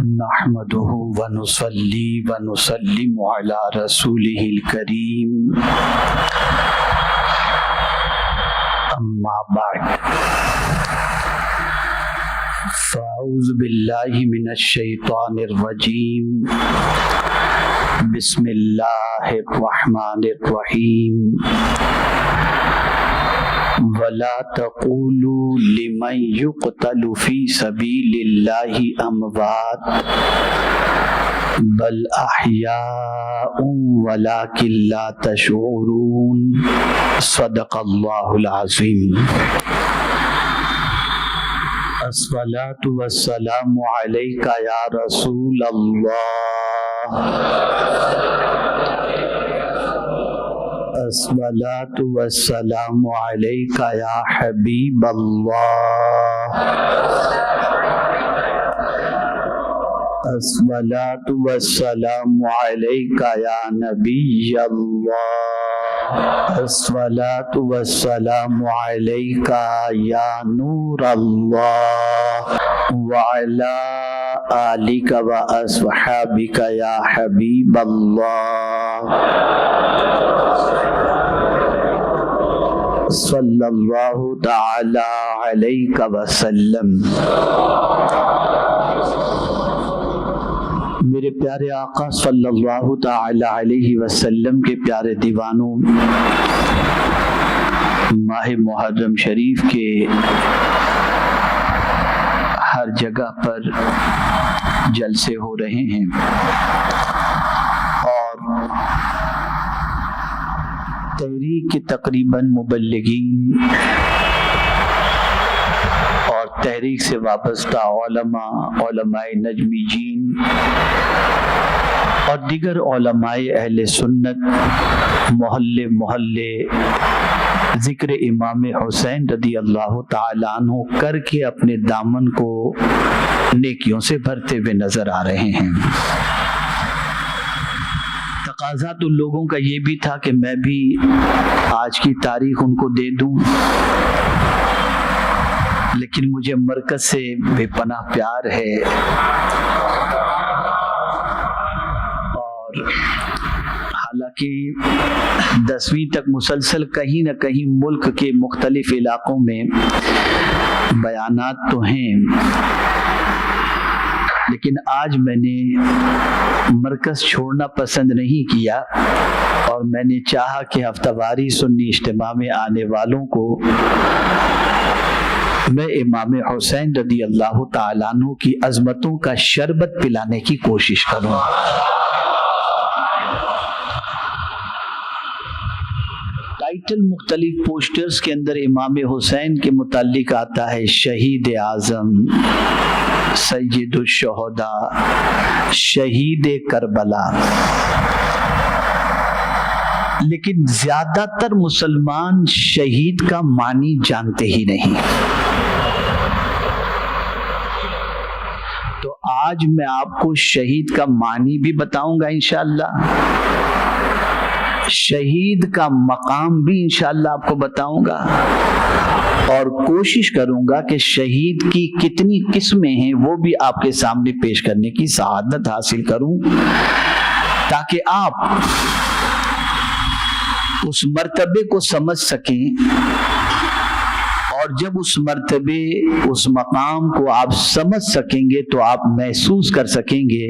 نحمده ونصلي ونسلم على رسوله الكريم اما بعد فاعوذ باللہ من الشیطان الرجیم بسم اللہ الرحمن الرحیم وَلَا تَقُولُوا لِمَنْ يُقْتَلُ فِي سَبِيلِ اللَّهِ أَمْوَاتٌ بَلْ أَحْيَاءٌ وَلَكِنْ لَا تَشْعُرُونَ صدق اللہ العظیم۔ الصلاة والسلام علیک یا رسول اللہ، الصلاة والسلام علیک یا حبیب اللہ، الصلاة والسلام علیک یا نبی اللہ، الصلاة والسلام علیک یا نور اللہ، وعلی آلک و اصحابک یا حبیب اللہ، صلی اللہ تعالی علیہ وسلم۔ میرے پیارے آقا صلی اللہ تعالی علیہ وسلم کے پیارے دیوانوں، ماہ محرم شریف کے ہر جگہ پر جلسے ہو رہے ہیں اور تحریک کے تقریباً مبلغین اور تحریک سے وابستہ علماء نجمی جین اور دیگر علماء اہل سنت محلے محلے ذکر امام حسین رضی اللہ تعالیٰ عنہ کر کے اپنے دامن کو نیکیوں سے بھرتے ہوئے نظر آ رہے ہیں۔ تقاضا تو لوگوں کا یہ بھی تھا کہ میں بھی آج کی تاریخ ان کو دے دوں، لیکن مجھے مرکز سے بے پناہ پیار ہے اور حالانکہ 10ویں تک مسلسل کہیں نہ کہیں ملک کے مختلف علاقوں میں بیانات تو ہیں، لیکن آج میں نے مرکز چھوڑنا پسند نہیں کیا اور میں نے چاہا کہ ہفتہ واری سنی اجتماع میں آنے والوں کو میں امام حسین رضی اللہ تعالیٰ عنہ کی عظمتوں کا شربت پلانے کی کوشش کروں۔ ٹائٹل مختلف پوسٹرز کے اندر امام حسین کے متعلق آتا ہے شہید اعظم، سید الشہداء، شہید کربلا، لیکن زیادہ تر مسلمان شہید کا معنی جانتے ہی نہیں۔ تو آج میں آپ کو شہید کا معنی بھی بتاؤں گا انشاءاللہ، شہید کا مقام بھی انشاءاللہ آپ کو بتاؤں گا، اور کوشش کروں گا کہ شہید کی کتنی قسمیں ہیں وہ بھی آپ کے سامنے پیش کرنے کی سعادت حاصل کروں، تاکہ آپ اس مرتبے کو سمجھ سکیں، اور جب اس مرتبے اس مقام کو آپ سمجھ سکیں گے تو آپ محسوس کر سکیں گے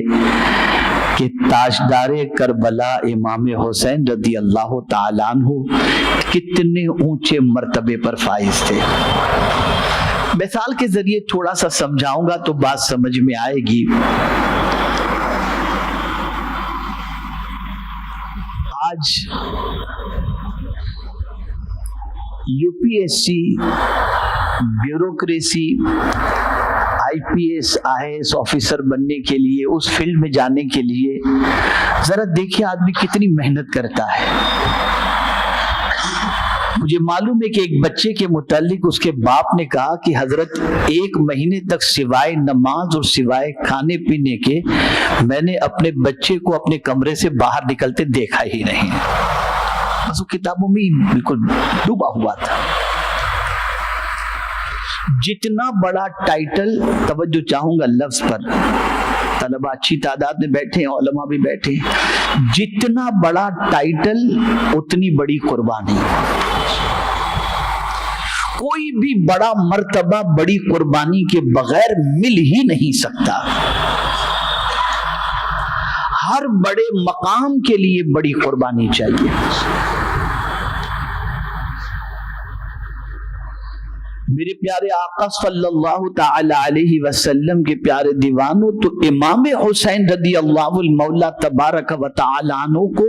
کہ تاجدار کربلا امام حسین رضی اللہ تعالیٰ عنہ کتنے اونچے مرتبے پر فائز تھے۔ مثال کے ذریعے تھوڑا سا سمجھاؤں گا تو بات سمجھ میں آئے گی۔ آج U P S C, bureaucracy, I P S I S officer بننے کے لیے، اس فیلڈ میں جانے کے لیے ذرا دیکھیں آدمی کتنی محنت کرتا ہے۔ مجھے معلوم ہے کہ ایک بچے کے متعلق اس کے باپ نے کہا کہ حضرت 1 مہینے تک سوائے نماز اور سوائے کھانے پینے کے میں نے اپنے بچے کو اپنے کمرے سے باہر نکلتے دیکھا ہی نہیں، بس وہ کتابوں میں بالکل ڈوبا ہوا تھا۔ جتنا بڑا ٹائٹل، توجہ چاہوں گا لفظ پر، طلبہ اچھی تعداد میں بیٹھے ہیں، علماء بھی بیٹھے ہیں، جتنا بڑا ٹائٹل اتنی بڑی قربانی۔ کوئی بھی بڑا مرتبہ بڑی قربانی کے بغیر مل ہی نہیں سکتا۔ ہر بڑے مقام کے لیے بڑی قربانی چاہیے۔ میرے پیارے آقا صلی اللہ تعالی علیہ وسلم کے پیارے دیوانوں، تو امام حسین رضی اللہ المولا تبارک و تعالی عنہ کو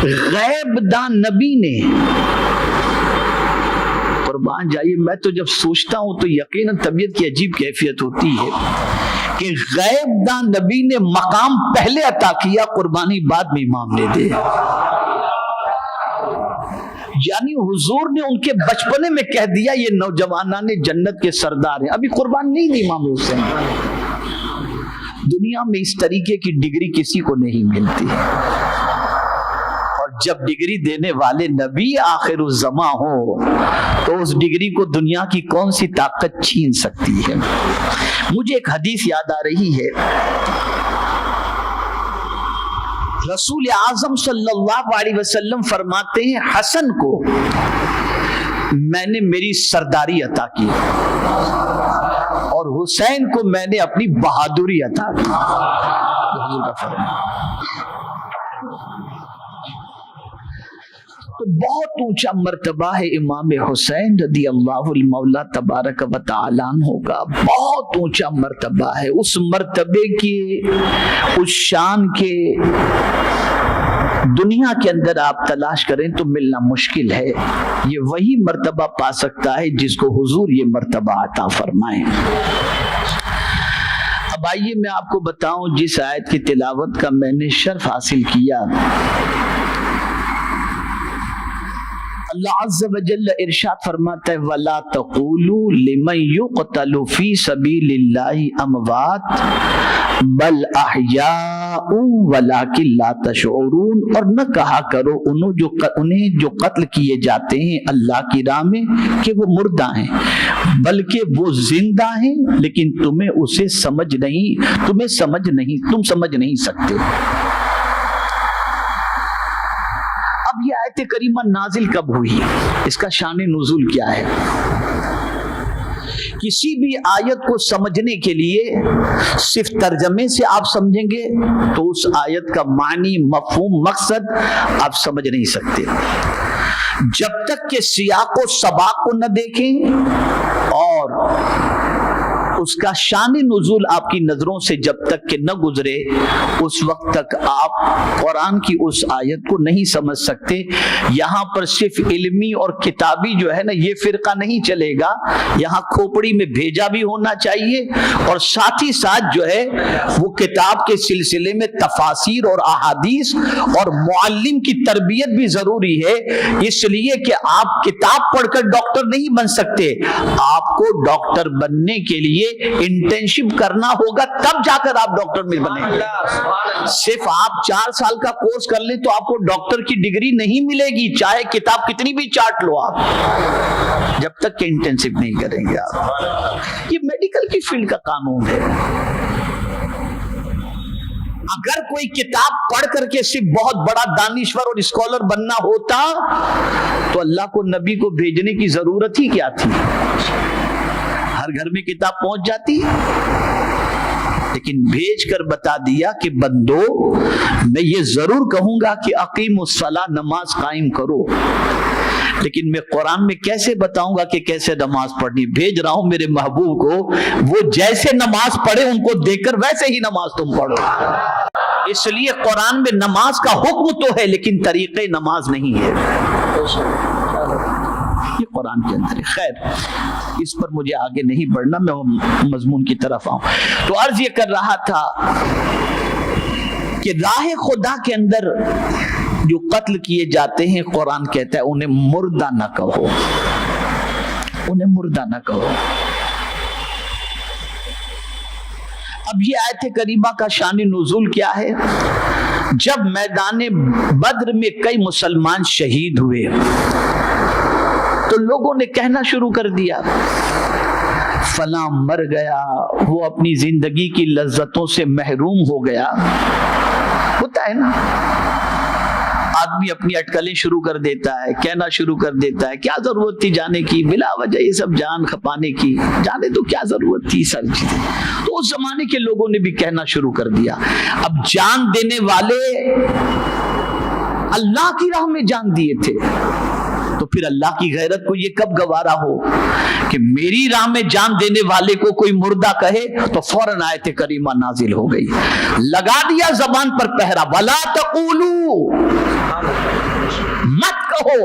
غیب دان نبی نے، قربان جائیے، میں تو جب سوچتا ہوں تو یقیناً طبیعت کی عجیب کیفیت ہوتی ہے کہ غیب دان نبی نے مقام پہلے عطا کیا، قربانی بعد میں امام نے دے۔ یعنی حضور نے ان کے بچپنے میں کہہ دیا یہ نوجوانان جنت کے سردار ہیں، ابھی قربان نہیں دی امام حسین۔ دنیا میں اس طریقے کی ڈگری کسی کو نہیں ملتی، اور جب ڈگری دینے والے نبی آخر الزماں ہو تو اس ڈگری کو دنیا کی کون سی طاقت چھین سکتی ہے۔ مجھے ایک حدیث یاد آ رہی ہے، رسول اعظم صلی اللہ علیہ وسلم فرماتے ہیں حسن کو میں نے میری سرداری عطا کی اور حسین کو میں نے اپنی بہادری عطا کی۔ حضور کا فرمان تو بہت اونچا مرتبہ ہے امام حسین رضی اللہ المولا تبارک و تعالی عنہ کا، بہت اونچا مرتبہ ہے۔ اس مرتبے کی، اس شان کے دنیا کے اندر آپ تلاش کریں تو ملنا مشکل ہے۔ یہ وہی مرتبہ پا سکتا ہے جس کو حضور یہ مرتبہ عطا فرمائیں۔ اب آئیے میں آپ کو بتاؤں جس آیت کی تلاوت کا میں نے شرف حاصل کیا، اللہ عز و جل ارشاد فرماتا ہے وَلَا تَقُولُوا لِمَنْ يُقْتَلُ فِي سَبِيلِ اللَّهِ أَمْوَاتٌ بَلْ أَحْيَاءٌ وَلَكِنْ لَا تَشْعُرُونَ، اور نہ کہا کرو انہیں جو قتل کیے جاتے ہیں اللہ کی راہ میں کہ وہ مردہ ہیں، بلکہ وہ زندہ ہیں لیکن تم سمجھ نہیں سکتے۔ اب یہ آیت کریمہ نازل کب ہوئی، اس کا شان نزول کیا ہے؟ کسی بھی آیت کو سمجھنے کے لیے صرف ترجمے سے آپ سمجھیں گے تو اس آیت کا معنی، مفہوم، مقصد آپ سمجھ نہیں سکتے۔ جب تک کہ سیاق و سباق کو نہ دیکھیں اور اس کا شان نزول آپ کی نظروں سے جب تک کہ نہ گزرے، اس وقت تک آپ قرآن کی اس آیت کو نہیں سمجھ سکتے۔ یہاں پر صرف علمی اور کتابی جو ہے نا یہ فرقہ نہیں چلے گا، یہاں کھوپڑی میں بھیجا بھی ہونا چاہیے، اور ساتھ ہی ساتھ جو ہے وہ کتاب کے سلسلے میں تفاسیر اور احادیث اور معلم کی تربیت بھی ضروری ہے، اس لیے کہ آپ کتاب پڑھ کر ڈاکٹر نہیں بن سکتے، آپ کو ڈاکٹر بننے کے لیے انٹرنشپ کرنا ہوگا، تب جا کر آپ ڈاکٹر میں بنیں گے۔ صرف آپ 4 سال کا کورس کر لیں تو آپ کو ڈاکٹر کی ڈگری نہیں ملے گی، چاہے کتاب کتنی بھی چاٹ لو آپ، جب تک کہ انٹرنشپ نہیں کریں گے آپ۔ یہ میڈیکل کی فیلڈ کا قانون ہے۔ اگر کوئی کتاب پڑھ کر کے صرف بہت بڑا دانشور اور اسکالر بننا ہوتا تو اللہ کو نبی کو بھیجنے کی ضرورت ہی کیا تھی؟ ہر گھر میں کتاب پہنچ جاتی، لیکن بھیج کر بتا دیا کہ بندو میں یہ ضرور کہوں گا کہ اقیم الصلاۃ، نماز قائم کرو، لیکن میں قرآن میں کیسے بتاؤں گا کہ کیسے نماز پڑھنی؟ بھیج رہا ہوں میرے محبوب کو، وہ جیسے نماز پڑھے ان کو دیکھ کر ویسے ہی نماز تم پڑھو۔ اس لیے قرآن میں نماز کا حکم تو ہے لیکن طریقے نماز نہیں ہے، یہ قرآن کے اندر ہے۔ خیر، اس پر مجھے آگے نہیں بڑھنا، میں مضمون کی طرف آؤں۔ تو عرض یہ کر رہا تھا کہ راہ خدا کے اندر جو قتل کیے جاتے ہیں، قرآن کہتا ہے انہیں مردہ نہ کہو، انہیں مردہ نہ کہو۔ اب یہ آیت کریمہ کا شان نزول کیا ہے؟ جب میدان بدر میں کئی مسلمان شہید ہوئے تو لوگوں نے کہنا شروع کر دیا فلاں مر گیا، وہ اپنی زندگی کی لذتوں سے محروم ہو گیا. ہوتا ہے نا، آدمی اپنی اٹکلیں شروع کر دیتا ہے، کہنا شروع کر دیتا ہے کیا ضرورت تھی جانے کی، بلا وجہ یہ سب جان کھپانے کی، جانے تو کیا ضرورت تھی ساری چیزیں. تو اس زمانے کے لوگوں نے بھی کہنا شروع کر دیا. اب جان دینے والے اللہ کی راہ میں جان دیے تھے، تو پھر اللہ کی غیرت کو یہ کب گوارا ہو کہ میری راہ میں جان دینے والے کو کوئی مردہ کہے تو فوراً آیت کریمہ نازل ہو گئی. لگا دیا زبان پر پہرا، وَلَا تَقُولُوا، مت کہو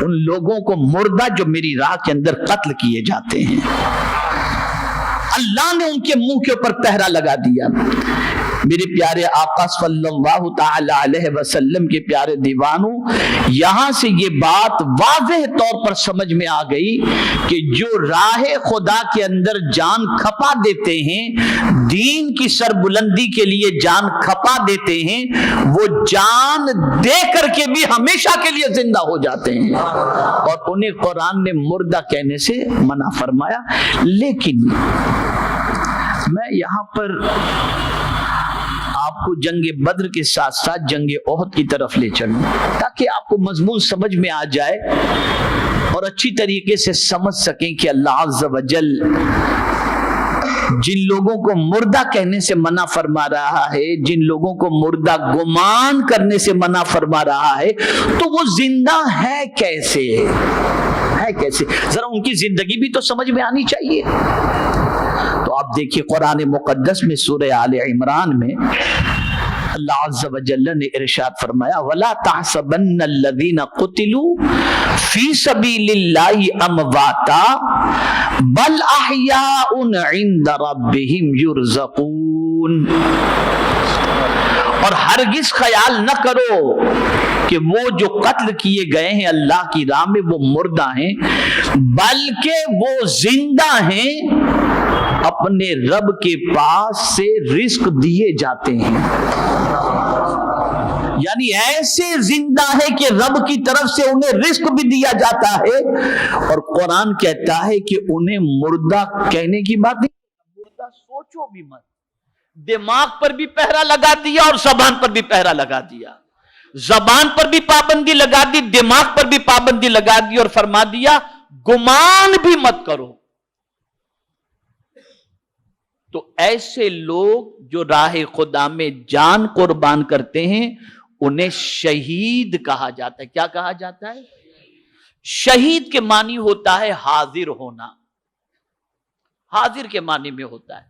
ان لوگوں کو مردہ جو میری راہ کے اندر قتل کیے جاتے ہیں. اللہ نے ان کے منہ کے اوپر پہرا لگا دیا. میرے پیارے آقا صلی اللہ تعالی علیہ وسلم کے پیارے دیوانوں، یہاں سے یہ بات واضح طور پر سمجھ میں آ گئی کہ جو راہ خدا کے اندر جان کھپا دیتے ہیں، دین کی سربلندی کے لیے جان کھپا دیتے ہیں، وہ جان دے کر کے بھی ہمیشہ کے لیے زندہ ہو جاتے ہیں، اور انہیں قرآن نے مردہ کہنے سے منع فرمایا. لیکن میں یہاں پر آپ کو جنگ بدر کے ساتھ ساتھ جنگ احد کی طرف لے چلوں تاکہ آپ کو مضمون سمجھ میں آ جائے اور اچھی طریقے سے سمجھ سکیں کہ اللہ عز و جل جن لوگوں کو مردہ کہنے سے منع فرما رہا ہے، جن لوگوں کو مردہ گمان کرنے سے منع فرما رہا ہے، تو وہ زندہ ہے کیسے؟ ہے کیسے؟ ذرا ان کی زندگی بھی تو سمجھ میں آنی چاہیے. تو آپ دیکھیے قرآن مقدس میں سورہ آل عمران میں اللہ عز و جل نے ارشاد فرمایا وَلَا تَحْسَبَنَّ الَّذِينَ قُتِلُوا فِي سَبِيلِ اللَّهِ أَمْوَاتًا بَلْ أَحْيَاءٌ عِندَ رَبِّهِمْ يُرْزَقُونَ. اور ہرگز خیال نہ کرو کہ وہ جو قتل کیے گئے ہیں اللہ کی راہ میں وہ مردہ ہیں، بلکہ وہ زندہ ہیں، اپنے رب کے پاس سے رزق دیے جاتے ہیں. یعنی ایسے زندہ ہے کہ رب کی طرف سے انہیں رزق بھی دیا جاتا ہے. اور قرآن کہتا ہے کہ انہیں مردہ کہنے کی بات نہیں، مردہ سوچو بھی مت. دماغ پر بھی پہرا لگا دیا اور زبان پر بھی پہرا لگا دیا. زبان پر بھی پابندی لگا دی، دماغ پر بھی پابندی لگا دی، اور فرما دیا گمان بھی مت کرو. تو ایسے لوگ جو راہ خدا میں جان قربان کرتے ہیں انہیں شہید کہا جاتا ہے. کیا کہا جاتا ہے؟ شہید کے معنی ہوتا ہے حاضر ہونا. حاضر کے معنی میں ہوتا ہے.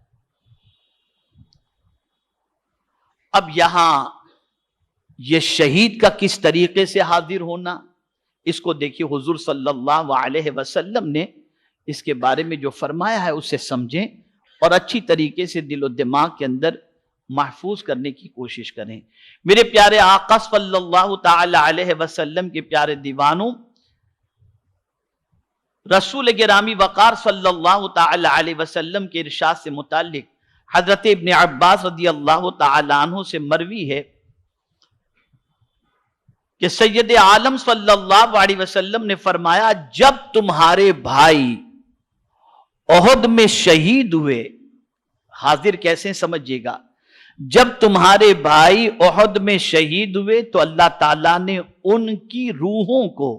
اب یہاں یہ شہید کا کس طریقے سے حاضر ہونا، اس کو دیکھیے حضور صلی اللہ علیہ وسلم نے اس کے بارے میں جو فرمایا ہے اسے سمجھیں اور اچھی طریقے سے دل و دماغ کے اندر محفوظ کرنے کی کوشش کریں. میرے پیارے آقا صلی اللہ تعالی علیہ وسلم کے پیارے دیوانوں، رسول گرامی وقار صلی اللہ تعالی علیہ وسلم کے ارشاد سے متعلق حضرت ابن عباس رضی اللہ تعالی عنہ سے مروی ہے کہ سید عالم صلی اللہ علیہ وسلم نے فرمایا جب تمہارے بھائی احد میں شہید ہوئے، حاضر کیسے سمجھیے گا، جب تمہارے بھائی احد میں شہید ہوئے تو اللہ تعالیٰ نے ان کی روحوں کو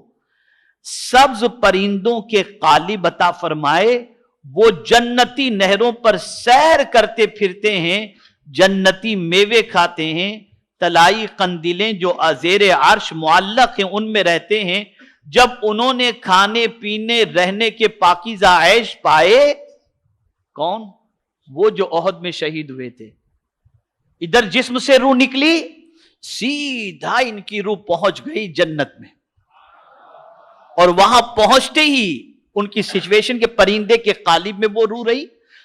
سبز پرندوں کے قالب عطا فرمائے. وہ جنتی نہروں پر سیر کرتے پھرتے ہیں، جنتی میوے کھاتے ہیں، طلائی قندیلیں جو ازیر عرش معلق ہیں ان میں رہتے ہیں. جب انہوں نے کھانے پینے رہنے کے پاکیزہ عیش پائے، کون؟ وہ جو احد میں شہید ہوئے تھے. ادھر جسم سے روح نکلی، سیدھا ان کی روح پہنچ گئی جنت میں، اور وہاں پہنچتے ہی ان کی سچویشن کے پرندے کے قالب میں وہ روح رہی،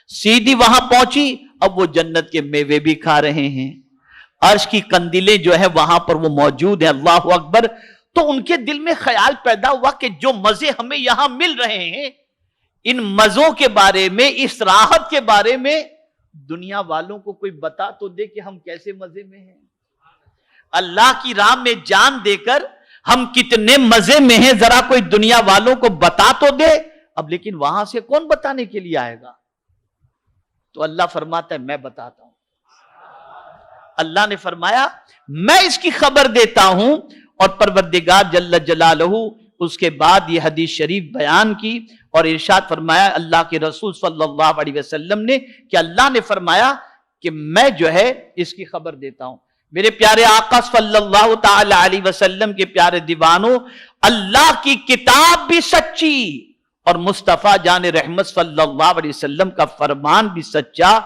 سیدھی وہاں پہنچی. اب وہ جنت کے میوے بھی کھا رہے ہیں، عرش کی قندیلیں جو ہے وہاں پر وہ موجود ہیں. اللہ اکبر. تو ان کے دل میں خیال پیدا ہوا کہ جو مزے ہمیں یہاں مل رہے ہیں، ان مزوں کے بارے میں، اس راحت کے بارے میں دنیا والوں کو کوئی بتا تو دے کہ ہم کیسے مزے میں ہیں. اللہ کی راہ میں جان دے کر ہم کتنے مزے میں ہیں، ذرا کوئی دنیا والوں کو بتا تو دے. اب لیکن وہاں سے کون بتانے کے لیے آئے گا؟ تو اللہ فرماتا ہے میں بتاتا ہوں. اللہ نے فرمایا میں اس کی خبر دیتا ہوں. اور پروردگار جل جلالہ اس کے بعد یہ حدیث شریف بیان کی اور ارشاد فرمایا اللہ کے رسول صلی اللہ علیہ وسلم نے کہ اللہ نے فرمایا کہ میں جو ہے اس کی خبر دیتا ہوں. میرے پیارے آقا صلی اللہ تعالی علیہ وسلم کے پیارے دیوانوں، اللہ کی کتاب بھی سچی اور مصطفیٰ جان رحمت صلی اللہ علیہ وسلم کا فرمان بھی سچا.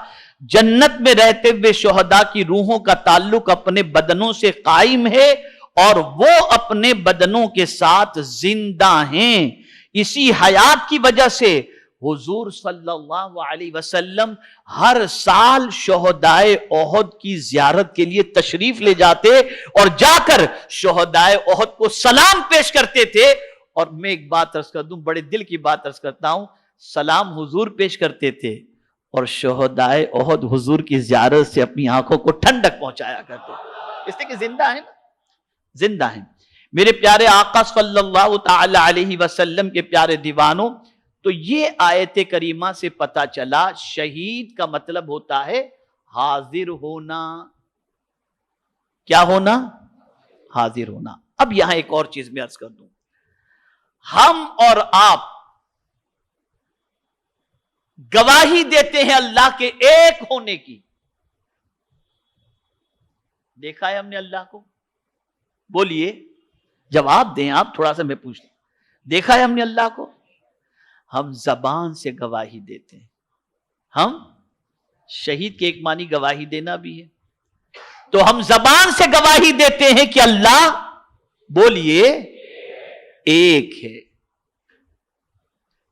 جنت میں رہتے ہوئے شہداء کی روحوں کا تعلق اپنے بدنوں سے قائم ہے اور وہ اپنے بدنوں کے ساتھ زندہ ہیں. اسی حیات کی وجہ سے حضور صلی اللہ علیہ وسلم ہر سال شہدائے احد کی زیارت کے لیے تشریف لے جاتے اور جا کر شہدائے احد کو سلام پیش کرتے تھے. اور میں ایک بات عرض کر دوں، بڑے دل کی بات عرض کرتا ہوں، سلام حضور پیش کرتے تھے اور شہدائے احد حضور کی زیارت سے اپنی آنکھوں کو ٹھنڈک پہنچایا کرتے، اس لیے کہ زندہ ہیں، زندہ ہیں. میرے پیارے آقا صلی اللہ تعالی علیہ وسلم کے پیارے دیوانوں، تو یہ آیت کریمہ سے پتا چلا شہید کا مطلب ہوتا ہے حاضر ہونا. کیا ہونا؟ حاضر ہونا. اب یہاں ایک اور چیز میں عرض کر دوں، ہم اور آپ گواہی دیتے ہیں اللہ کے ایک ہونے کی. دیکھا ہے ہم نے اللہ کو؟ بولیے، جواب دیں آپ، تھوڑا سا میں پوچھتا ہوں. دیکھا ہے ہم نے اللہ کو؟ ہم زبان سے گواہی دیتے ہیں. ہم شہید کے ایک معنی گواہی دینا بھی ہے، تو ہم زبان سے گواہی دیتے ہیں کہ اللہ، بولیے، ایک ہے.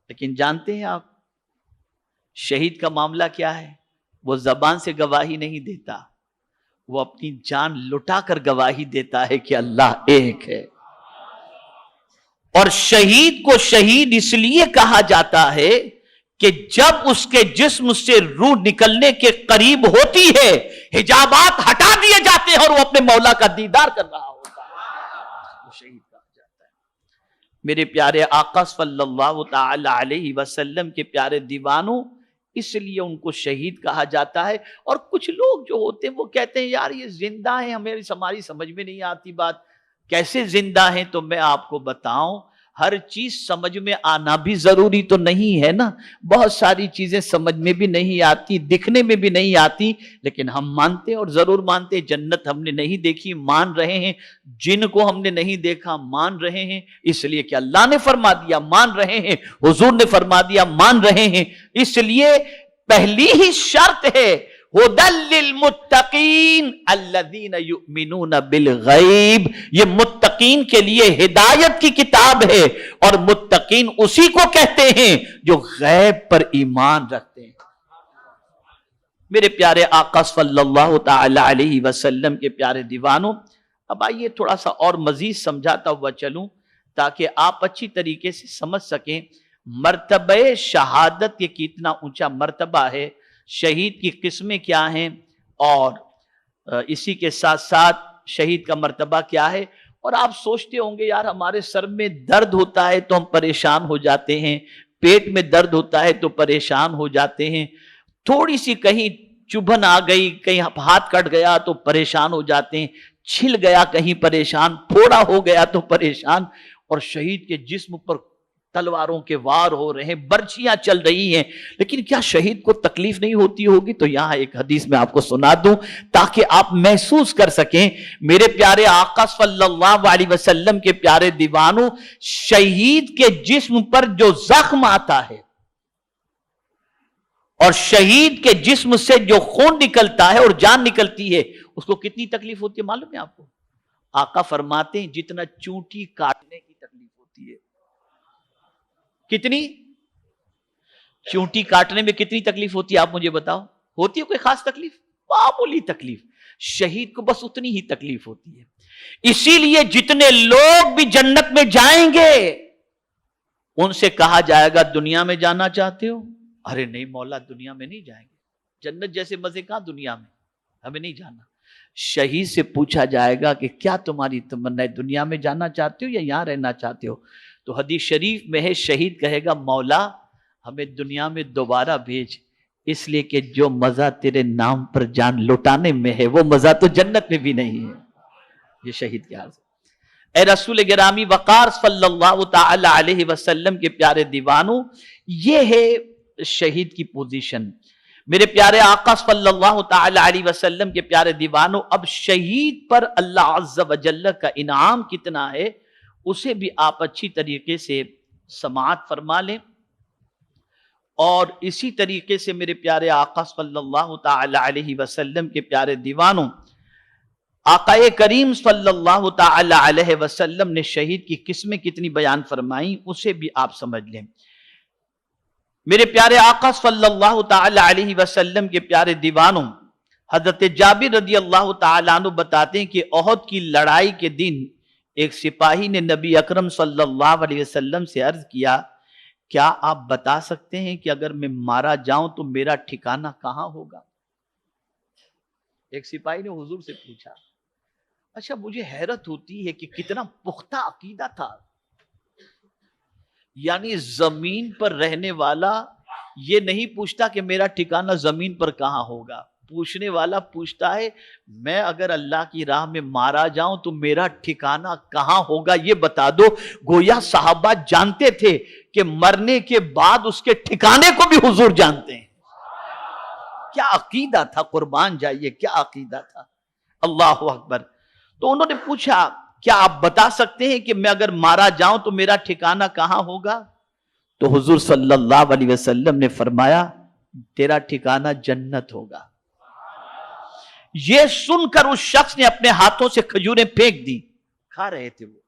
لیکن جانتے ہیں آپ شہید کا معاملہ کیا ہے؟ وہ زبان سے گواہی نہیں دیتا، وہ اپنی جان لٹا کر گواہی دیتا ہے کہ اللہ ایک ہے. اور شہید کو شہید اس لیے کہا جاتا ہے کہ جب اس کے جسم سے روح نکلنے کے قریب ہوتی ہے، حجابات ہٹا دیے جاتے ہیں اور وہ اپنے مولا کا دیدار کر رہا ہوتا ہے، وہ شہید کہا جاتا ہے. میرے پیارے آقا صلی اللہ تعالی علیہ وسلم کے پیارے دیوانوں، اس لیے ان کو شہید کہا جاتا ہے. اور کچھ لوگ جو ہوتے ہیں وہ کہتے ہیں یار یہ زندہ ہیں، ہماری سمجھ میں نہیں آتی بات، کیسے زندہ ہیں؟ تو میں آپ کو بتاؤں، ہر چیز سمجھ میں آنا بھی ضروری تو نہیں ہے نا. بہت ساری چیزیں سمجھ میں بھی نہیں آتی، دکھنے میں بھی نہیں آتی، لیکن ہم مانتے اور ضرور مانتے. جنت ہم نے نہیں دیکھی، مان رہے ہیں. جن کو ہم نے نہیں دیکھا، مان رہے ہیں، اس لیے کہ اللہ نے فرما دیا مان رہے ہیں، حضور نے فرما دیا مان رہے ہیں. اس لیے پہلی ہی شرط ہے ہدی للمتقین الذین یؤمنون بالغیب. یہ متقین کے لیے ہدایت کی کتاب ہے، اور متقین اسی کو کہتے ہیں جو غیب پر ایمان رکھتے ہیں. میرے پیارے آقا صلی اللہ تعالی علیہ وسلم کے پیارے دیوانوں، اب آئیے تھوڑا سا اور مزید سمجھاتا ہوا چلوں تاکہ آپ اچھی طریقے سے سمجھ سکیں مرتبہ شہادت یہ کتنا اونچا مرتبہ ہے، شہید کی قسمیں کیا ہیں، اور اسی کے ساتھ ساتھ شہید کا مرتبہ کیا ہے. اور آپ سوچتے ہوں گے یار ہمارے سر میں درد ہوتا ہے تو ہم پریشان ہو جاتے ہیں، پیٹ میں درد ہوتا ہے تو پریشان ہو جاتے ہیں، تھوڑی سی کہیں چبھن آ گئی، کہیں ہاتھ کٹ گیا تو پریشان ہو جاتے ہیں، چھل گیا کہیں پریشان، پھوڑا ہو گیا تو پریشان. اور شہید کے جسم پر تلواروں کے وار ہو رہے ہیں، برچیاں چل رہی ہیں، لیکن کیا شہید کو تکلیف نہیں ہوتی ہوگی؟ تو یہاں ایک حدیث میں آپ کو سنا دوں تاکہ آپ محسوس کر سکیں. میرے پیارے آقا صلی اللہ علیہ وسلم کے پیارے دیوانوں، شہید کے جسم پر جو زخم آتا ہے اور شہید کے جسم سے جو خون نکلتا ہے اور جان نکلتی ہے، اس کو کتنی تکلیف ہوتی ہے معلوم ہے آپ کو؟ آقا فرماتے ہیں جتنا چونٹی کاٹنے کی تکلیف ہوتی ہے. کتنی؟ چونٹی کاٹنے میں کتنی تکلیف ہوتی ہے آپ مجھے بتاؤ؟ ہوتی ہے کوئی خاص تکلیف؟ معمولی تکلیف. شہید کو بس اتنی ہی تکلیف ہوتی ہے. اسی لیے جتنے لوگ بھی جنت میں جائیں گے ان سے کہا جائے گا دنیا میں جانا چاہتے ہو؟ ارے نہیں مولا دنیا میں نہیں جائیں گے، جنت جیسے مزے کہاں دنیا میں، ہمیں نہیں جانا. شہید سے پوچھا جائے گا کہ کیا تمہاری تمنا ہے، دنیا میں جانا چاہتے ہو یا یہاں رہنا چاہتے ہو؟ تو حدیث شریف میں ہے شہید کہے گا مولا ہمیں دنیا میں دوبارہ بھیج، اس لیے کہ جو مزہ تیرے نام پر جان لوٹانے میں ہے وہ مزہ تو جنت میں بھی نہیں ہے. یہ شہید کی حال. اے رسول گرامی وقار صلی اللہ تعالی علیہ وسلم کے پیارے دیوانوں، یہ ہے شہید کی پوزیشن. میرے پیارے آقا صلی اللہ تعالی علیہ وسلم کے پیارے دیوانوں، اب شہید پر اللہ عز و جل کا انعام کتنا ہے اسے بھی آپ اچھی طریقے سے سماعت فرما لیں. اور اسی طریقے سے میرے پیارے آقا صلی اللہ تعالی علیہ وسلم کے پیارے دیوانوں، آقا کریم صلی اللہ تعالی علیہ وسلم نے شہید کی قسمیں کتنی بیان فرمائیں اسے بھی آپ سمجھ لیں. میرے پیارے آقا صلی اللہ تعالی علیہ وسلم کے پیارے دیوانوں، حضرت جابر رضی اللہ تعالیٰ عنہ بتاتے ہیں کہ احد کی لڑائی کے دن ایک سپاہی نے نبی اکرم صلی اللہ علیہ وسلم سے عرض کیا کیا آپ بتا سکتے ہیں کہ اگر میں مارا جاؤں تو میرا ٹھکانہ کہاں ہوگا؟ ایک سپاہی نے حضور سے پوچھا. اچھا مجھے حیرت ہوتی ہے کہ کتنا پختہ عقیدہ تھا. یعنی زمین پر رہنے والا یہ نہیں پوچھتا کہ میرا ٹھکانہ زمین پر کہاں ہوگا. پوچھنے والا پوچھتا ہے میں اگر اللہ کی راہ میں مارا جاؤں تو میرا ٹھکانہ کہاں ہوگا یہ بتا دو. گویا صحابہ جانتے تھے کہ مرنے کے بعد اس کے ٹھکانے کو بھی حضور جانتے ہیں. کیا عقیدہ تھا، قربان جائیے کیا عقیدہ تھا. اللہ اکبر. تو انہوں نے پوچھا کیا آپ بتا سکتے ہیں کہ میں اگر مارا جاؤں تو میرا ٹھکانہ کہاں ہوگا؟ تو حضور صلی اللہ علیہ وسلم نے فرمایا تیرا ٹھکانہ جنت ہوگا. یہ سن کر اس شخص نے اپنے ہاتھوں سے کھجوریں پھینک دی. کھا رہے تھے وہ.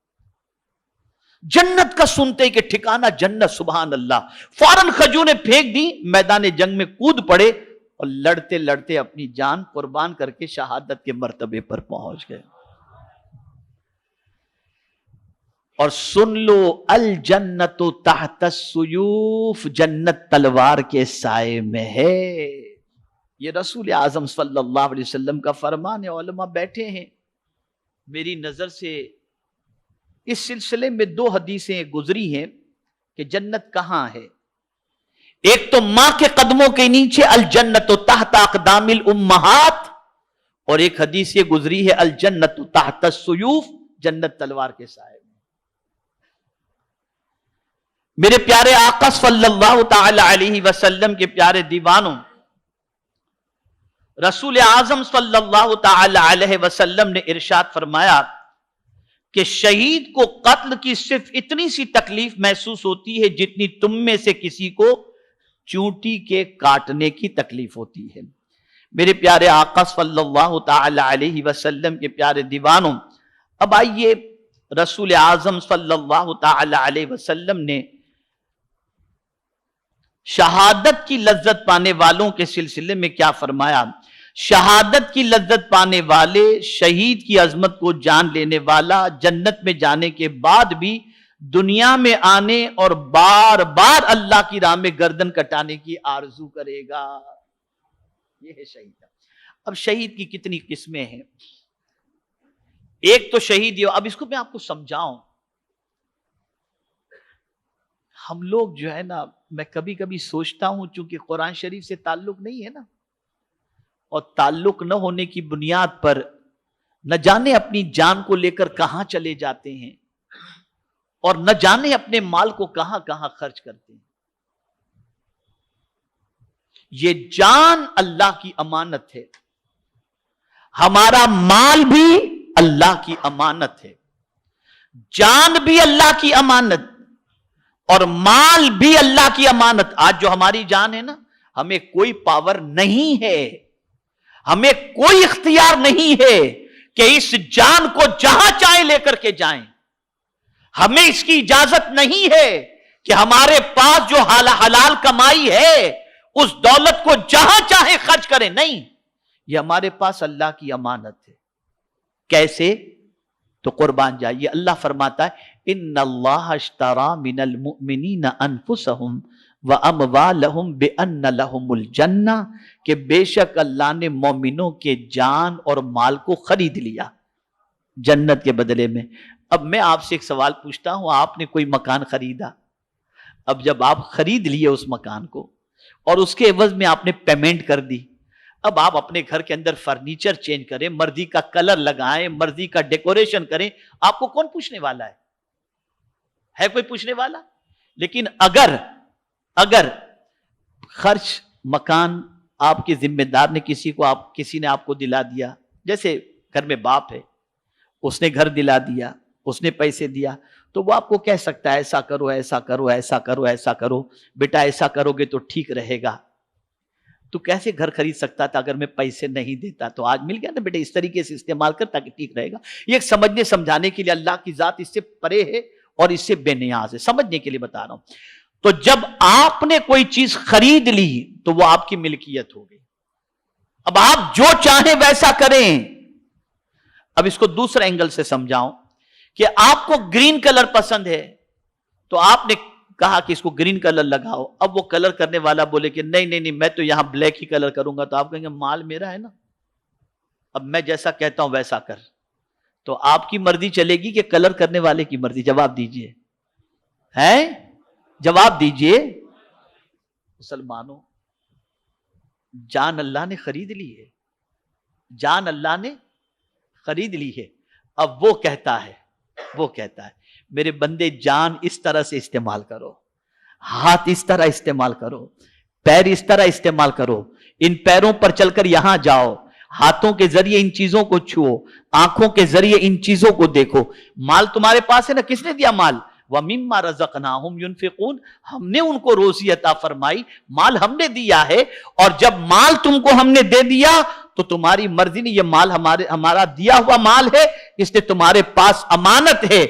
جنت کا سنتے کہ ٹھکانہ جنت، سبحان اللہ. فوراً کھجوریں پھینک دی، میدان جنگ میں کود پڑے اور لڑتے لڑتے اپنی جان قربان کر کے شہادت کے مرتبے پر پہنچ گئے. اور سن لو الجنت تحت السیوف، جنت تلوار کے سائے میں ہے. یہ رسول اعظم صلی اللہ علیہ وسلم کا فرمان ہے. علماء بیٹھے ہیں، میری نظر سے اس سلسلے میں 2 حدیثیں گزری ہیں کہ جنت کہاں ہے. ایک تو ماں کے قدموں کے نیچے الجنت تحت اقدام الامہات، اور ایک حدیث یہ گزری ہے الجنت تحت السیوف، جنت تلوار کے سائے میں. میرے پیارے آقا صلی اللہ تعالی علیہ وسلم کے پیارے دیوانوں، رسول اعظم صلی اللہ تعالی علیہ وسلم نے ارشاد فرمایا کہ شہید کو قتل کی صرف اتنی سی تکلیف محسوس ہوتی ہے جتنی تم میں سے کسی کو چونٹی کے کاٹنے کی تکلیف ہوتی ہے. میرے پیارے آقا صلی اللہ تعالی علیہ وسلم کے پیارے دیوانوں، اب آئیے رسول اعظم صلی اللہ تعالی علیہ وسلم نے شہادت کی لذت پانے والوں کے سلسلے میں کیا فرمایا. شہادت کی لذت پانے والے، شہید کی عظمت کو جان لینے والا جنت میں جانے کے بعد بھی دنیا میں آنے اور بار بار اللہ کی راہ میں گردن کٹانے کی آرزو کرے گا. یہ ہے شہید. اب شہید کی کتنی قسمیں ہیں. ایک تو شہید اب اس کو میں آپ کو سمجھاؤں. ہم لوگ جو ہے نا، میں کبھی کبھی سوچتا ہوں چونکہ قرآن شریف سے تعلق نہیں ہے نا، اور تعلق نہ ہونے کی بنیاد پر نہ جانے اپنی جان کو لے کر کہاں چلے جاتے ہیں اور نہ جانے اپنے مال کو کہاں کہاں خرچ کرتے ہیں. یہ جان اللہ کی امانت ہے، ہمارا مال بھی اللہ کی امانت ہے، جان بھی اللہ کی امانت اور مال بھی اللہ کی امانت. آج جو ہماری جان ہے نا، ہمیں کوئی پاور نہیں ہے، ہمیں کوئی اختیار نہیں ہے کہ اس جان کو جہاں چاہے لے کر کے جائیں. ہمیں اس کی اجازت نہیں ہے کہ ہمارے پاس جو حلال کمائی ہے اس دولت کو جہاں چاہے خرچ کریں. نہیں، یہ ہمارے پاس اللہ کی امانت ہے. کیسے؟ تو قربان جائیے. اللہ فرماتا ہے ان اللہ اشترى من المؤمنین انفسهم واموالهم بان لهم الجنہ، کہ بے شک اللہ نے مومنوں کے جان اور مال کو خرید لیا جنت کے بدلے میں. اب میں آپ سے ایک سوال پوچھتا ہوں، آپ نے کوئی مکان خریدا، اب جب آپ خرید لیے اس مکان کو اور اس کے عوض میں آپ نے پیمنٹ کر دی، اب آپ اپنے گھر کے اندر فرنیچر چینج کریں، مرضی کا کلر لگائیں، مرضی کا ڈیکوریشن کریں، آپ کو کون پوچھنے والا ہے کوئی پوچھنے والا؟ لیکن اگر خرچ مکان آپ کے ذمہ دار نے کسی نے آپ کو دلا دیا، جیسے گھر میں باپ ہے، اس نے گھر دلا دیا، اس نے پیسے دیا، تو وہ آپ کو کہہ سکتا ہے ایسا کرو ایسا کرو ایسا کرو ایسا کرو، بیٹا ایسا کرو گے تو ٹھیک رہے گا۔ تو کیسے گھر خرید سکتا تھا اگر میں پیسے نہیں دیتا؟ تو آج مل گیا نا بیٹا، اس طریقے سے استعمال کر تاکہ ٹھیک رہے گا۔ یہ ایک سمجھنے سمجھانے کے لیے، اللہ کی ذات اس سے پرے ہے اور اس سے بے نیاز ہے، سمجھنے کے لیے بتا رہا ہوں۔ تو جب آپ نے کوئی چیز خرید لی تو وہ آپ کی ملکیت ہو گئی، اب آپ جو چاہیں ویسا کریں۔ اب اس کو دوسرا اینگل سے سمجھاؤں کہ آپ کو گرین کلر پسند ہے تو آپ نے کہا کہ اس کو گرین کلر لگاؤ، اب وہ کلر کرنے والا بولے کہ نہیں میں تو یہاں بلیک ہی کلر کروں گا، تو آپ کہیں گے مال میرا ہے نا، اب میں جیسا کہتا ہوں ویسا کر، تو آپ کی مرضی چلے گی کہ کلر کرنے والے کی مرضی؟ جواب دیجئے، جواب دیجئے۔ مسلمانوں، جان اللہ نے خرید لی ہے، جان اللہ نے خرید لی ہے۔ اب وہ کہتا ہے میرے بندے، جان اس طرح سے استعمال کرو، ہاتھ اس طرح استعمال کرو، پیر اس طرح استعمال کرو، ان پیروں پر چل کر یہاں جاؤ، ہاتھوں کے ذریعے ان چیزوں کو چھو، آنکھوں کے ذریعے ان چیزوں کو دیکھو۔ مال تمہارے پاس ہے نا، کس نے دیا مال؟ وَمِمَّا رَزَقْنَاهُمْ يُنْفِقُونَ، ہم نے ان کو روزی عطا فرمائی، مال ہم نے دیا ہے، اور جب مال تم کو ہم نے دے دیا تو تمہاری مرضی نہیں، یہ مال ہمارا دیا ہوا مال ہے، اس نے تمہارے پاس امانت ہے۔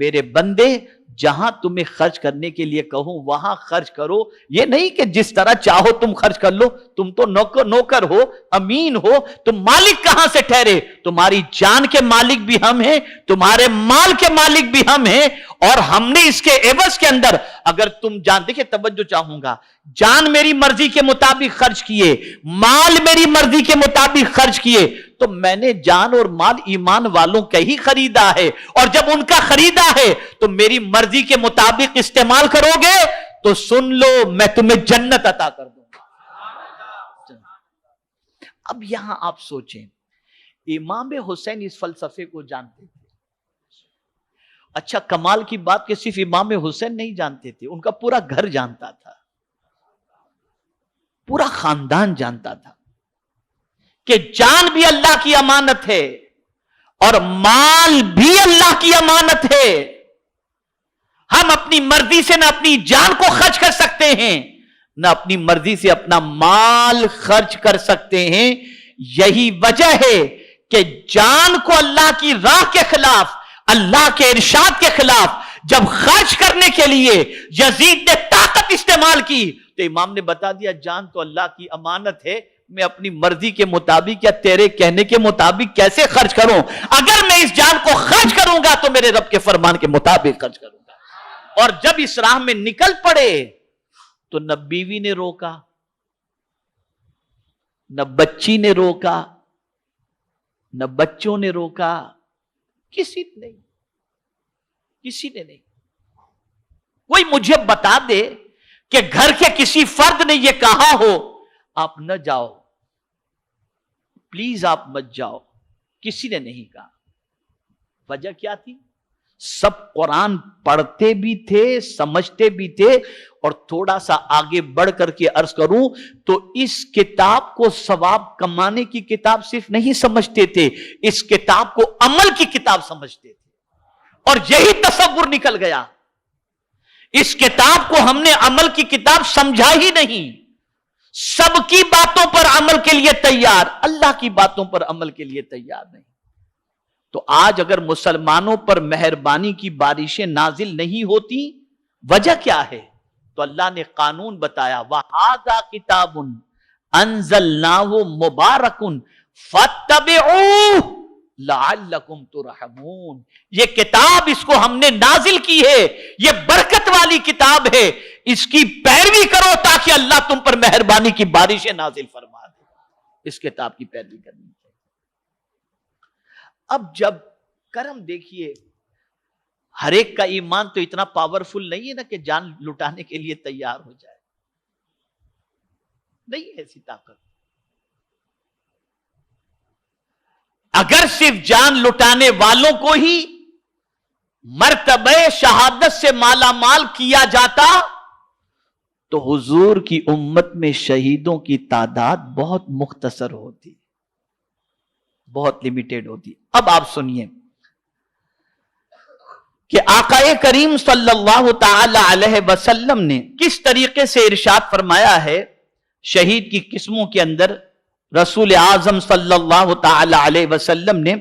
میرے بندے، جہاں تمہیں خرچ کرنے کے لیے کہوں وہاں خرچ کرو، یہ نہیں کہ جس طرح چاہو تم خرچ کر لو، تم تو نوکر ہو، امین ہو، تم مالک کہاں سے ٹھہرے؟ تمہاری جان کے مالک بھی ہم ہیں، تمہارے مال کے مالک بھی ہم ہیں، اور ہم نے اس کے عوض کے اندر، اگر تم جان، دیکھیں توجہ چاہوں گا، جان میری مرضی کے مطابق خرچ کیے، مال میری مرضی کے مطابق خرچ کیے، تو میں نے جان اور مال ایمان والوں کا ہی خریدا ہے، اور جب ان کا خریدا ہے تو میری مرضی کے مطابق استعمال کرو گے تو سن لو، میں تمہیں جنت عطا کر دوں گا۔ اب یہاں آپ سوچیں، امام حسین اس فلسفے کو جانتے تھے؟ اچھا، کمال کی بات کہ صرف امام حسین نہیں جانتے تھے، ان کا پورا گھر جانتا تھا، پورا خاندان جانتا تھا کہ جان بھی اللہ کی امانت ہے اور مال بھی اللہ کی امانت ہے۔ ہم اپنی مرضی سے نہ اپنی جان کو خرچ کر سکتے ہیں، نہ اپنی مرضی سے اپنا مال خرچ کر سکتے ہیں۔ یہی وجہ ہے کہ جان کو اللہ کی راہ کے خلاف، اللہ کے ارشاد کے خلاف جب خرچ کرنے کے لیے یزید نے طاقت استعمال کی تو امام نے بتا دیا، جان تو اللہ کی امانت ہے، میں اپنی مرضی کے مطابق یا تیرے کہنے کے مطابق کیسے خرچ کروں؟ اگر میں اس جان کو خرچ کروں گا تو میرے رب کے فرمان کے مطابق خرچ کروں گا۔ اور جب اس راہ میں نکل پڑے تو نہ بیوی نے روکا، نہ بچی نے روکا، نہ بچوں نے روکا، کسی نے نہیں۔ کوئی مجھے بتا دے کہ گھر کے کسی فرد نے یہ کہا ہو آپ نہ جاؤ، پلیز آپ مت جاؤ، کسی نے نہیں کہا۔ وجہ کیا تھی؟ سب قرآن پڑھتے بھی تھے، سمجھتے بھی تھے، اور تھوڑا سا آگے بڑھ کر کے عرض کروں تو اس کتاب کو ثواب کمانے کی کتاب صرف نہیں سمجھتے تھے، اس کتاب کو عمل کی کتاب سمجھتے تھے، اور یہی تصور نکل گیا۔ اس کتاب کو ہم نے عمل کی کتاب سمجھا ہی نہیں، سب کی باتوں پر عمل کے لیے تیار، اللہ کی باتوں پر عمل کے لیے تیار نہیں۔ تو آج اگر مسلمانوں پر مہربانی کی بارشیں نازل نہیں ہوتی، وجہ کیا ہے؟ تو اللہ نے قانون بتایا، وَهَذَا كِتَابٌ أَنزَلْنَاهُ مُبَارَكٌ فَاتَّبِعُوهُ لَعَلَّكُمْ تُرْحَمُونَ۔ یہ کتاب، اس کو ہم نے نازل کی ہے، یہ برکت والی کتاب ہے، اس کی پیروی کرو تاکہ اللہ تم پر مہربانی کی بارشیں نازل فرما دے۔ اس کتاب کی پیروی کرنی ہے۔ اب جب کرم دیکھیے، ہر ایک کا ایمان تو اتنا پاورفل نہیں ہے نا کہ جان لٹانے کے لیے تیار ہو جائے، نہیں ایسی طاقت. اگر صرف جان لٹانے والوں کو ہی مرتبہ شہادت سے مالا مال کیا جاتا تو حضور کی امت میں شہیدوں کی تعداد بہت مختصر ہوتی، بہت لمیٹڈ ہوتی. اب آپ سنیے کہ آقا کریم صلی اللہ تعالی علیہ وسلم نے کس طریقے سے ارشاد فرمایا ہے شہید کی قسموں کے اندر. رسول اعظم صلی اللہ تعالی علیہ وسلم نے،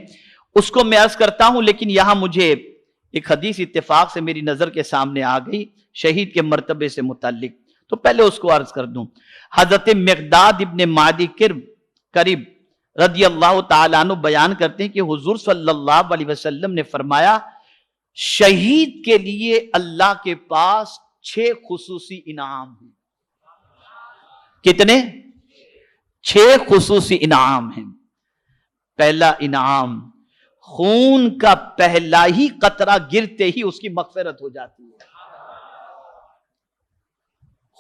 اس کو میں عرض کرتا ہوں لیکن یہاں مجھے ایک حدیث اتفاق سے میری نظر کے سامنے آ گئی شہید کے مرتبے سے متعلق، تو پہلے اس کو عرض کر دوں. حضرت مقداد ابن معدی کرب رضی اللہ تعالیٰ عنہ بیان کرتے ہیں کہ حضور صلی اللہ علیہ وسلم نے فرمایا شہید کے لیے اللہ کے پاس 6 خصوصی انعام ہیں. کتنے؟ 6 خصوصی انعام ہیں. پہلا انعام، خون کا پہلا ہی قطرہ گرتے ہی اس کی مغفرت ہو جاتی ہے.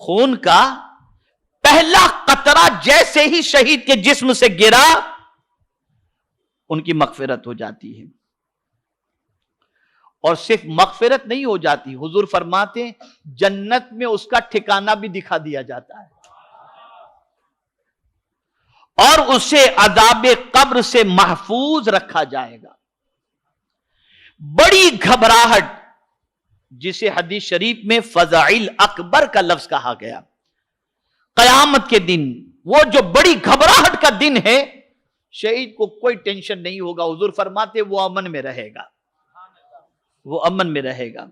خون کا پہلا قطرہ جیسے ہی شہید کے جسم سے گرا ان کی مغفرت ہو جاتی ہے. اور صرف مغفرت نہیں ہو جاتی، حضور فرماتے ہیں جنت میں اس کا ٹھکانہ بھی دکھا دیا جاتا ہے اور اسے عذاب قبر سے محفوظ رکھا جائے گا. بڑی گھبراہٹ جسے حدیث شریف میں فزعل اکبر کا لفظ کہا گیا، قیامت کے دن وہ جو بڑی گھبراہٹ کا دن ہے، شہید کو کوئی ٹینشن نہیں ہوگا. حضور فرماتے وہ امن میں رہے گا، وہ امن میں رہے گا.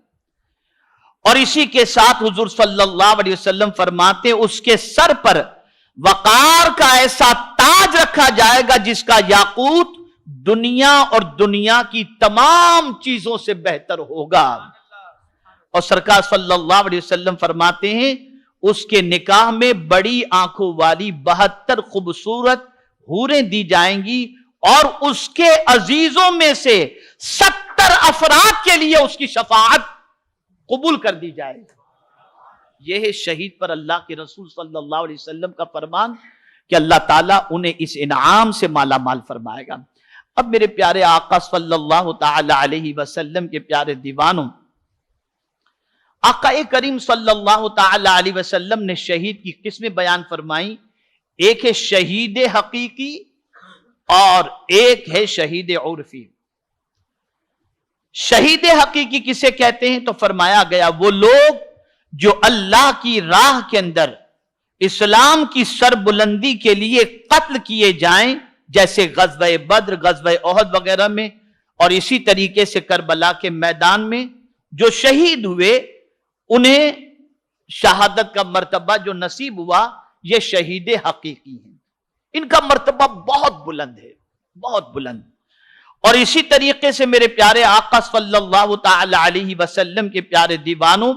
اور اسی کے ساتھ حضور صلی اللہ علیہ وسلم فرماتے اس کے سر پر وقار کا ایسا تاج رکھا جائے گا جس کا یاقوت دنیا اور دنیا کی تمام چیزوں سے بہتر ہوگا. اور سرکار صلی اللہ علیہ وسلم فرماتے ہیں اس کے نکاح میں بڑی آنکھوں والی 72 خوبصورت حوریں دی جائیں گی اور اس کے عزیزوں میں سے 70 افراد کے لیے اس کی شفاعت قبول کر دی جائے گی. یہ ہے شہید پر اللہ کے رسول صلی اللہ علیہ وسلم کا فرمان کہ اللہ تعالیٰ انہیں اس انعام سے مالا مال فرمائے گا. اب میرے پیارے آقا صلی اللہ تعالی علیہ وسلم کے پیارے دیوانوں، آقا کریم صلی اللہ تعالی علیہ وسلم نے شہید کی قسمیں بیان فرمائی. ایک ہے شہید حقیقی اور ایک ہے شہید عرفی. شہید حقیقی کسے کہتے ہیں تو فرمایا گیا وہ لوگ جو اللہ کی راہ کے اندر اسلام کی سربلندی کے لیے قتل کیے جائیں، جیسے غزوہ بدر، غزوہ احد وغیرہ میں، اور اسی طریقے سے کربلا کے میدان میں جو شہید ہوئے انہیں شہادت کا مرتبہ جو نصیب ہوا، یہ شہید حقیقی ہیں. ان کا مرتبہ بہت بلند ہے، بہت بلند. اور اسی طریقے سے میرے پیارے آقا صلی اللہ تعالی علیہ وسلم کے پیارے دیوانوں،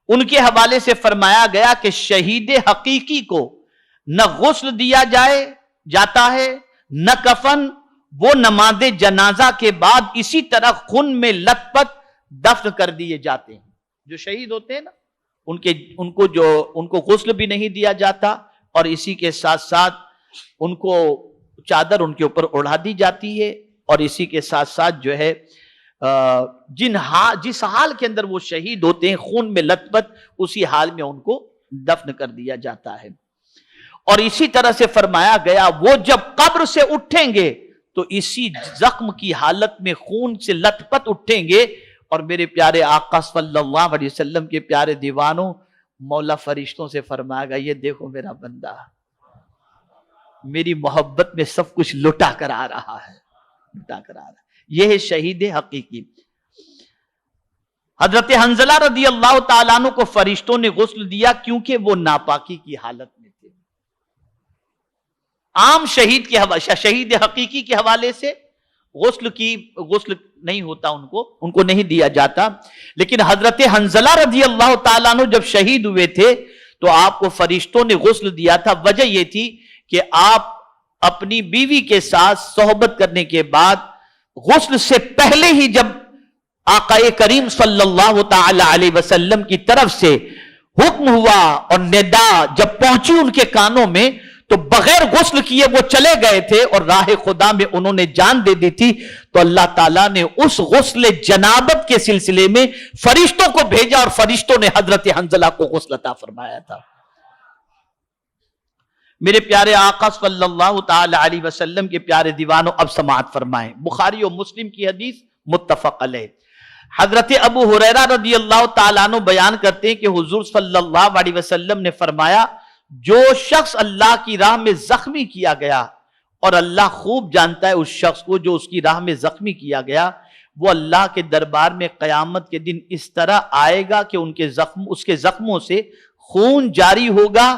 ان کے حوالے سے فرمایا گیا کہ شہید حقیقی کو نہ غسل دیا جاتا ہے نہ کفن، وہ نماز جنازہ کے بعد اسی طرح خون میں لت پت دفن کر دیے جاتے ہیں. جو شہید ہوتے ہیں نا ان کو غسل بھی نہیں دیا جاتا اور اسی کے ساتھ ساتھ ان کو چادر ان کے اوپر اڑا دی جاتی ہے اور اسی کے ساتھ ساتھ جو ہے جس حال کے اندر وہ شہید ہوتے ہیں خون میں لت پت، اسی حال میں ان کو دفن کر دیا جاتا ہے. اور اسی طرح سے فرمایا گیا وہ جب قبر سے اٹھیں گے تو اسی زخم کی حالت میں خون سے لت پت اٹھیں گے. اور میرے پیارے آقا صلی اللہ علیہ وسلم کے پیارے دیوانوں، مولا فرشتوں سے فرمایا گا یہ دیکھو میرا بندہ میری محبت میں سب کچھ لٹا کر آ رہا ہے، لٹا کر آ رہا ہے. یہ ہے شہید حقیقی. حضرت حنظلہ رضی اللہ تعالیٰ عنہ کو فرشتوں نے غسل دیا کیونکہ وہ ناپاکی کی حالت میں تھے. عام شہید حقیقی کے حوالے سے غسل نہیں ہوتا، ان کو نہیں دیا جاتا. لیکن حضرت حنظلہ رضی اللہ تعالیٰ عنہ جب شہید ہوئے تھے تو آپ کو فرشتوں نے غسل دیا تھا. وجہ یہ تھی کہ آپ اپنی بیوی کے ساتھ صحبت کرنے کے بعد غسل سے پہلے ہی جب آقا کریم صلی اللہ تعالی علیہ وسلم کی طرف سے حکم ہوا اور ندا جب پہنچی ان کے کانوں میں تو بغیر غسل کیے وہ چلے گئے تھے اور راہ خدا میں انہوں نے جان دے دی تھی. تو اللہ تعالیٰ نے اس غسل جنابت کے سلسلے میں فرشتوں کو بھیجا اور فرشتوں نے حضرت حنظلہ کو غسل عطا فرمایا تھا. میرے پیارے آقا صلی اللہ تعالی علیہ وسلم کے پیارے دیوانوں اب سماعت فرمائیں. بخاری و مسلم کی حدیث متفق علیہ. حضرت ابو ہریرہ رضی اللہ تعالیٰ عنہ بیان کرتے ہیں کہ حضور صلی اللہ علیہ وسلم نے فرمایا جو شخص اللہ کی راہ میں زخمی کیا گیا اور اللہ خوب جانتا ہے اس شخص کو جو اس کی راہ میں زخمی کیا گیا، وہ اللہ کے دربار میں قیامت کے دن اس طرح آئے گا کہ اس کے زخموں سے خون جاری ہوگا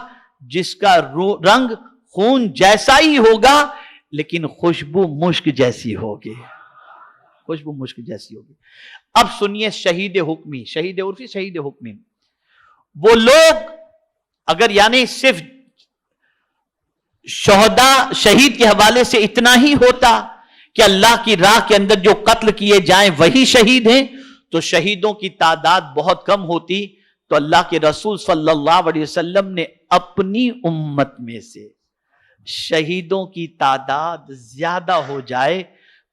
جس کا رنگ خون جیسا ہی ہوگا لیکن خوشبو مشک جیسی ہوگی. خوشبو مشک جیسی ہوگی. اب سنیے شہید حکمی، شہید عرفی، شہید حکمی، وہ لوگ اگر یعنی صرف شہداء شہید کے حوالے سے اتنا ہی ہوتا کہ اللہ کی راہ کے اندر جو قتل کیے جائیں وہی شہید ہیں تو شہیدوں کی تعداد بہت کم ہوتی. تو اللہ کے رسول صلی اللہ علیہ وسلم نے اپنی امت میں سے شہیدوں کی تعداد زیادہ ہو جائے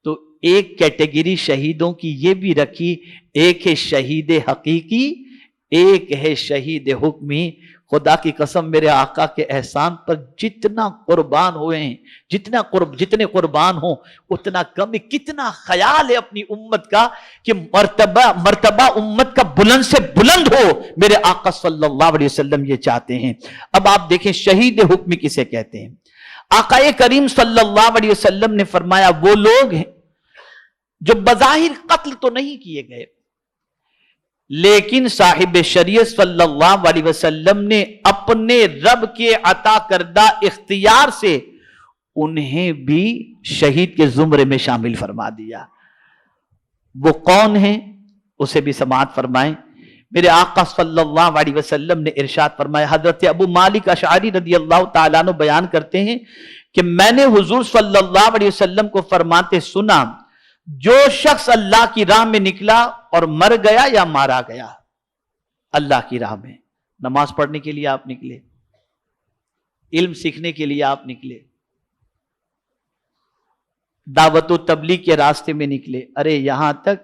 تو ایک کیٹیگری شہیدوں کی یہ بھی رکھی، ایک ہے شہید حقیقی، ایک ہے شہید حکمی. خدا کی قسم میرے آقا کے احسان پر جتنا قربان ہوئے ہیں، جتنے قربان ہوں اتنا کم. کتنا خیال ہے اپنی امت کا کہ مرتبہ امت کا بلند سے بلند ہو. میرے آقا صلی اللہ علیہ وسلم یہ چاہتے ہیں. اب آپ دیکھیں شہید حکمی کسے کہتے ہیں. آقا کریم صلی اللہ علیہ وسلم نے فرمایا وہ لوگ ہیں جو بظاہر قتل تو نہیں کیے گئے لیکن صاحب شریعت صلی اللہ علیہ وسلم نے اپنے رب کے عطا کردہ اختیار سے انہیں بھی شہید کے زمرے میں شامل فرما دیا. وہ کون ہیں اسے بھی سماعت فرمائیں. میرے آقا صلی اللہ علیہ وسلم نے ارشاد فرمایا. حضرت ابو مالک اشعری رضی اللہ تعالیٰ عنہ بیان کرتے ہیں کہ میں نے حضور صلی اللہ علیہ وسلم کو فرماتے سنا جو شخص اللہ کی راہ میں نکلا اور مر گیا یا مارا گیا. اللہ کی راہ میں نماز پڑھنے کے لیے آپ نکلے، علم سیکھنے کے لیے آپ نکلے، دعوت و تبلیغ کے راستے میں نکلے، ارے یہاں تک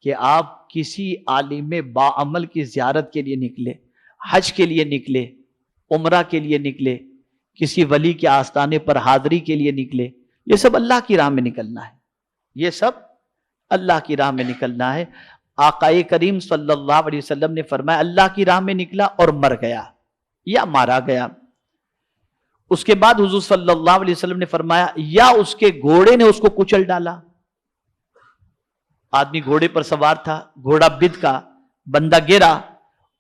کہ آپ کسی عالم باعمل کی زیارت کے لیے نکلے، حج کے لیے نکلے، عمرہ کے لیے نکلے، کسی ولی کے آستانے پر حاضری کے لیے نکلے، یہ سب اللہ کی راہ میں نکلنا ہے. یہ سب اللہ کی راہ میں نکلنا ہے. آقا کریم صلی اللہ علیہ وسلم نے فرمایا اللہ کی راہ میں نکلا اور مر گیا یا مارا گیا. اس کے بعد حضور صلی اللہ علیہ وسلم نے فرمایا یا اس کے گھوڑے نے اس کو کچل ڈالا. آدمی گھوڑے پر سوار تھا، گھوڑا بد کا، بندہ گرا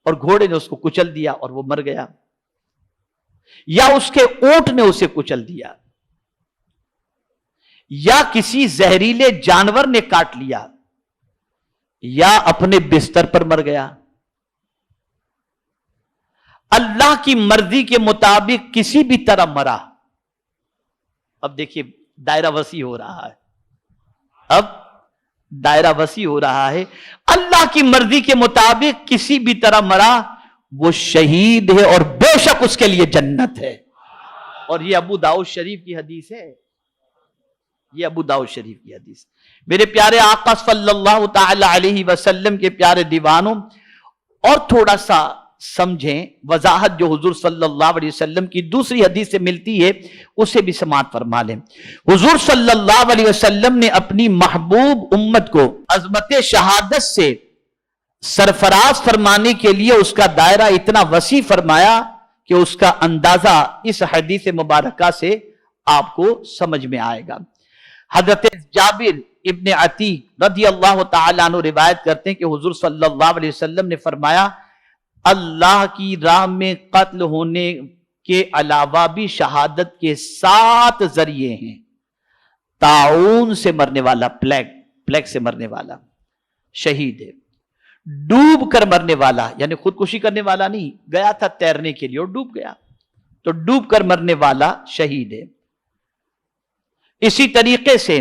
اور گھوڑے نے اس کو کچل دیا اور وہ مر گیا. یا اس کے اونٹ نے اسے کچل دیا، یا کسی زہریلے جانور نے کاٹ لیا، یا اپنے بستر پر مر گیا. اللہ کی مرضی کے مطابق کسی بھی طرح مرا. اب دیکھیے دائرہ وسیع ہو رہا ہے، اب دائرہ وسیع ہو رہا ہے. اللہ کی مرضی کے مطابق کسی بھی طرح مرا وہ شہید ہے اور بے شک اس کے لیے جنت ہے. اور یہ ابو داؤد شریف کی حدیث ہے، یہ ابو داؤد شریف کی حدیث. میرے پیارے آقا صلی اللہ تعالی علیہ وسلم کے پیارے دیوانوں اور تھوڑا سا سمجھیں وضاحت جو حضور صلی اللہ علیہ وسلم کی دوسری حدیث سے ملتی ہے اسے بھی سماعت فرما لیں. حضور صلی اللہ علیہ وسلم نے اپنی محبوب امت کو عظمت شہادت سے سرفراز فرمانے کے لیے اس کا دائرہ اتنا وسیع فرمایا کہ اس کا اندازہ اس حدیث مبارکہ سے آپ کو سمجھ میں آئے گا. حضرت جابر ابن عتیق رضی اللہ تعالیٰ عنہ روایت کرتے ہیں کہ حضور صلی اللہ علیہ وسلم نے فرمایا اللہ کی راہ میں قتل ہونے کے علاوہ بھی شہادت کے 7 ذریعے ہیں. طاعون سے مرنے والا، پلیگ سے مرنے والا شہید ہے. ڈوب کر مرنے والا یعنی خودکشی کرنے والا نہیں، گیا تھا تیرنے کے لیے اور ڈوب گیا تو ڈوب کر مرنے والا شہید ہے. اسی طریقے سے